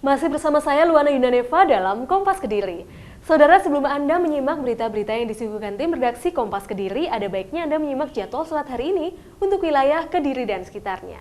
Masih bersama saya Luana Yunaneva dalam Kompas Kediri. Saudara, sebelum Anda menyimak berita-berita yang disuguhkan tim redaksi Kompas Kediri, ada baiknya Anda menyimak jadwal sholat hari ini untuk wilayah Kediri dan sekitarnya.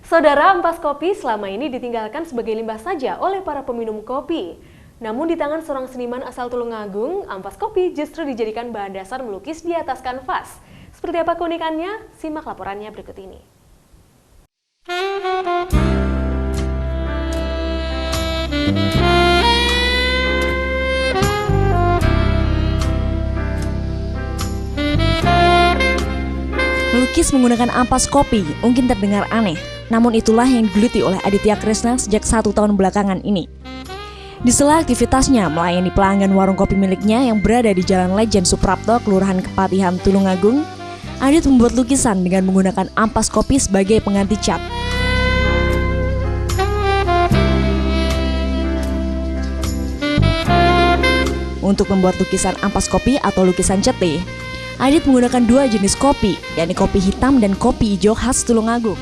Saudara, ampas kopi selama ini ditinggalkan sebagai limbah saja oleh para peminum kopi. Namun di tangan seorang seniman asal Tulungagung, ampas kopi justru dijadikan bahan dasar melukis di atas kanvas. Seperti apa keunikannya? Simak laporannya berikut ini. Melukis menggunakan ampas kopi mungkin terdengar aneh, namun itulah yang digeluti oleh Aditya Kresna sejak 1 tahun belakangan ini. Di sela aktivitasnya melayani pelanggan warung kopi miliknya yang berada di Jalan Lejen Suprapto, Kelurahan Kepatihan, Tulungagung, Adit membuat lukisan dengan menggunakan ampas kopi sebagai pengganti cat. Untuk membuat lukisan ampas kopi atau lukisan cete, Adit menggunakan 2 jenis kopi, yakni kopi hitam dan kopi hijau khas Tulungagung.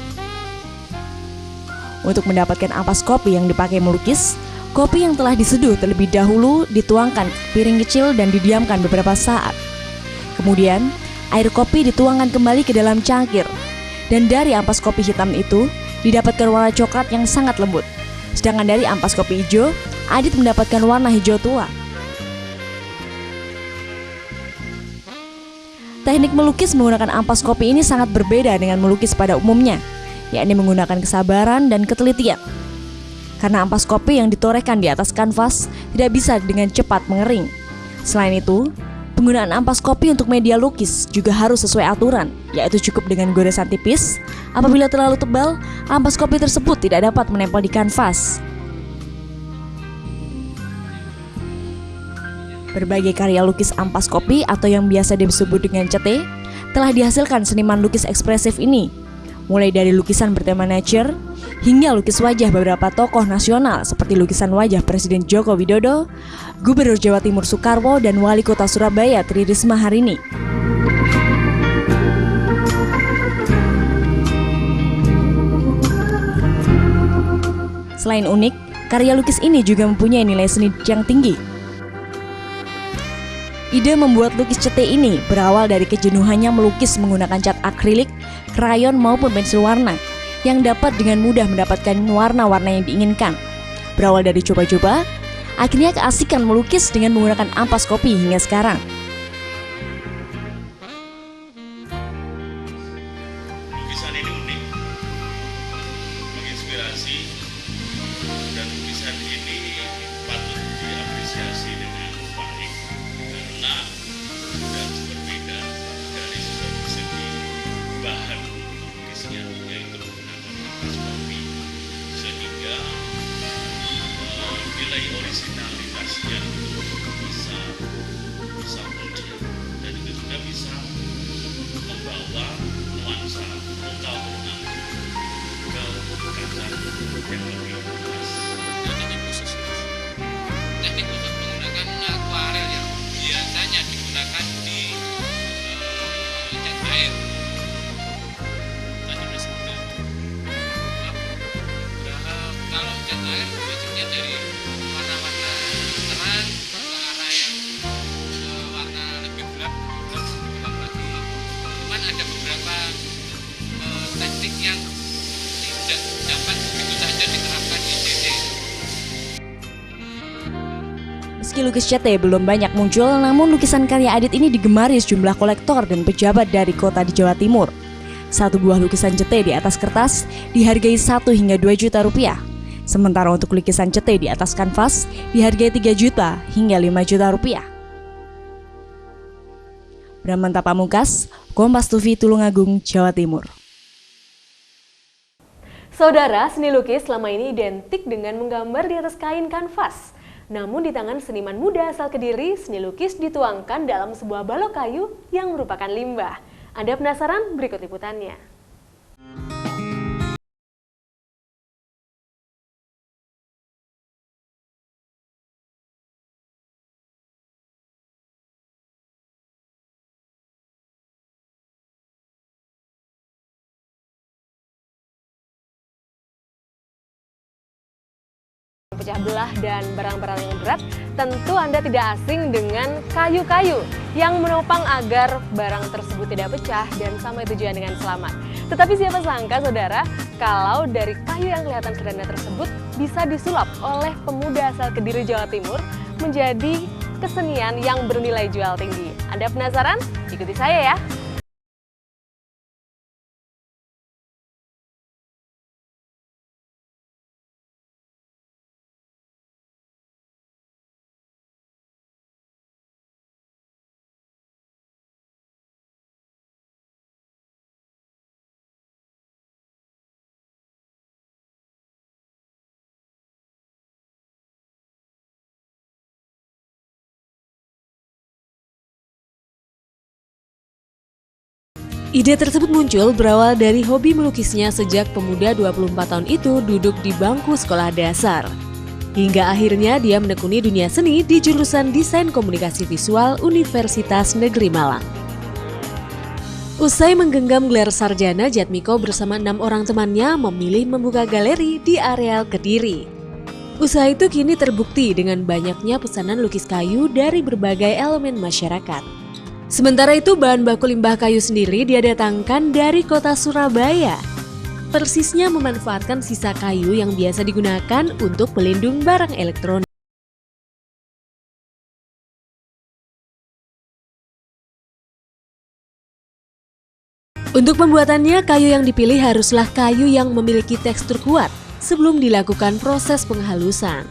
Untuk mendapatkan ampas kopi yang dipakai melukis, kopi yang telah diseduh terlebih dahulu dituangkan ke piring kecil dan didiamkan beberapa saat. Kemudian, air kopi dituangkan kembali ke dalam cangkir. Dan dari ampas kopi hitam itu, didapatkan warna coklat yang sangat lembut. Sedangkan dari ampas kopi hijau, Adit mendapatkan warna hijau tua. Teknik melukis menggunakan ampas kopi ini sangat berbeda dengan melukis pada umumnya, yakni menggunakan kesabaran dan ketelitian. Karena ampas kopi yang ditorehkan di atas kanvas tidak bisa dengan cepat mengering. Selain itu, penggunaan ampas kopi untuk media lukis juga harus sesuai aturan, yaitu cukup dengan goresan tipis. Apabila terlalu tebal, ampas kopi tersebut tidak dapat menempel di kanvas. Berbagai karya lukis ampas kopi atau yang biasa disebut dengan cete telah dihasilkan seniman lukis ekspresif ini, mulai dari lukisan bertema nature hingga lukis wajah beberapa tokoh nasional seperti lukisan wajah Presiden Joko Widodo, Gubernur Jawa Timur Soekarwo, dan Wali Kota Surabaya Tri Risma hari ini. Selain unik, karya lukis ini juga mempunyai nilai seni yang tinggi. Ide membuat lukis cete ini berawal dari kejenuhannya melukis menggunakan cat akrilik, krayon maupun pensil warna yang dapat dengan mudah mendapatkan warna-warna yang diinginkan. Berawal dari coba-coba, akhirnya keasikan melukis dengan menggunakan ampas kopi hingga sekarang. Lukisan ini unik, menginspirasi, dan lukisan ini patut diapresiasi dengan baik karena sudah berbeda dari segi bahan lukisnya, yaitu menggunakan ampas kopi, sehingga nilai originalitasnya itu bisa muncul dan itu juga bisa membawa nuansa lokal ke kaca yang lebih luas. Teknik khusus menggunakan akuarel yang biasanya digunakan di cat air. Tadi sudah sebutkan. Kalau cat air biasanya dari warna-warna terang ke arah yang warna lebih gelap lagi. Cuman ada beberapa teknik yang tidak dapat begitu saja diterapkan di CT. Meski lukis cete belum banyak muncul, namun lukisan karya Adit ini digemari sejumlah kolektor dan pejabat dari kota di Jawa Timur. Satu buah lukisan cete di atas kertas dihargai 1 hingga 2 juta rupiah. Sementara untuk lukisan cete di atas kanvas dihargai 3 juta hingga 5 juta rupiah. Bramanta Pamungkas, Kompas TV Tulungagung, Jawa Timur. Saudara, seni lukis selama ini identik dengan menggambar di atas kain kanvas. Namun di tangan seniman muda asal Kediri, seni lukis dituangkan dalam sebuah balok kayu yang merupakan limbah. Anda penasaran? Berikut liputannya. Pecah belah dan barang-barang yang berat, tentu Anda tidak asing dengan kayu-kayu yang menopang agar barang tersebut tidak pecah dan sampai tujuan dengan selamat. Tetapi siapa sangka saudara, kalau dari kayu yang kelihatan sederhana tersebut bisa disulap oleh pemuda asal Kediri, Jawa Timur menjadi kesenian yang bernilai jual tinggi. Anda penasaran? Ikuti saya ya! Ide tersebut muncul berawal dari hobi melukisnya sejak pemuda 24 tahun itu duduk di bangku sekolah dasar. Hingga akhirnya dia menekuni dunia seni di jurusan Desain Komunikasi Visual Universitas Negeri Malang. Usai menggenggam gelar sarjana, Jatmiko bersama 6 orang temannya memilih membuka galeri di areal Kediri. Usaha itu kini terbukti dengan banyaknya pesanan lukis kayu dari berbagai elemen masyarakat. Sementara itu, bahan baku limbah kayu sendiri dia datangkan dari kota Surabaya. Persisnya memanfaatkan sisa kayu yang biasa digunakan untuk pelindung barang elektronik. Untuk pembuatannya, kayu yang dipilih haruslah kayu yang memiliki tekstur kuat sebelum dilakukan proses penghalusan.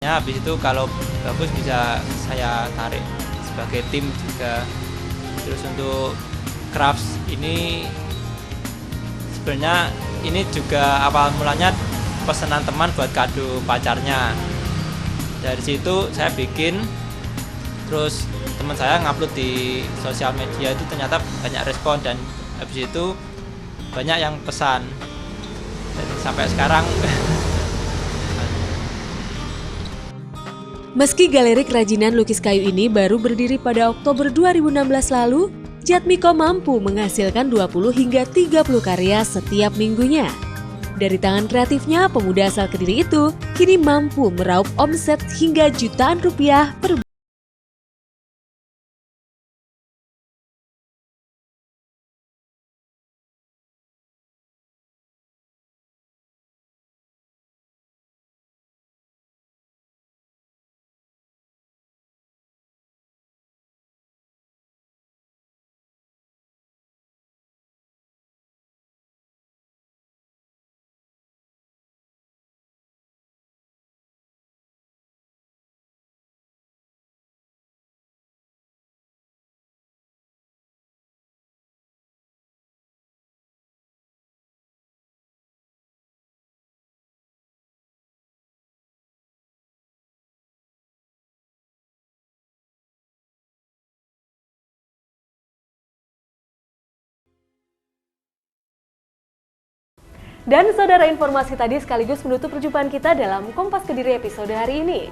Ya, habis itu kalau bagus bisa saya tarik sebagai tim juga. Terus untuk crafts ini sebenarnya ini juga awal mulanya pesanan teman buat kado pacarnya. Dari situ saya bikin, terus teman saya ngupload di sosial media, itu ternyata banyak respon dan habis itu banyak yang pesan. Dan sampai sekarang Meski galeri kerajinan lukis kayu ini baru berdiri pada Oktober 2016 lalu, Jatmiko mampu menghasilkan 20 hingga 30 karya setiap minggunya. Dari tangan kreatifnya, pemuda asal Kediri itu kini mampu meraup omset hingga jutaan rupiah per bulan. Dan saudara, informasi tadi sekaligus menutup perjumpaan kita dalam Kompas Kediri episode hari ini.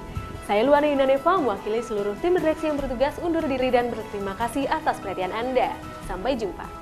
Saya Luana Yunaneva, mewakili seluruh tim redaksi yang bertugas undur diri dan berterima kasih atas perhatian Anda. Sampai jumpa.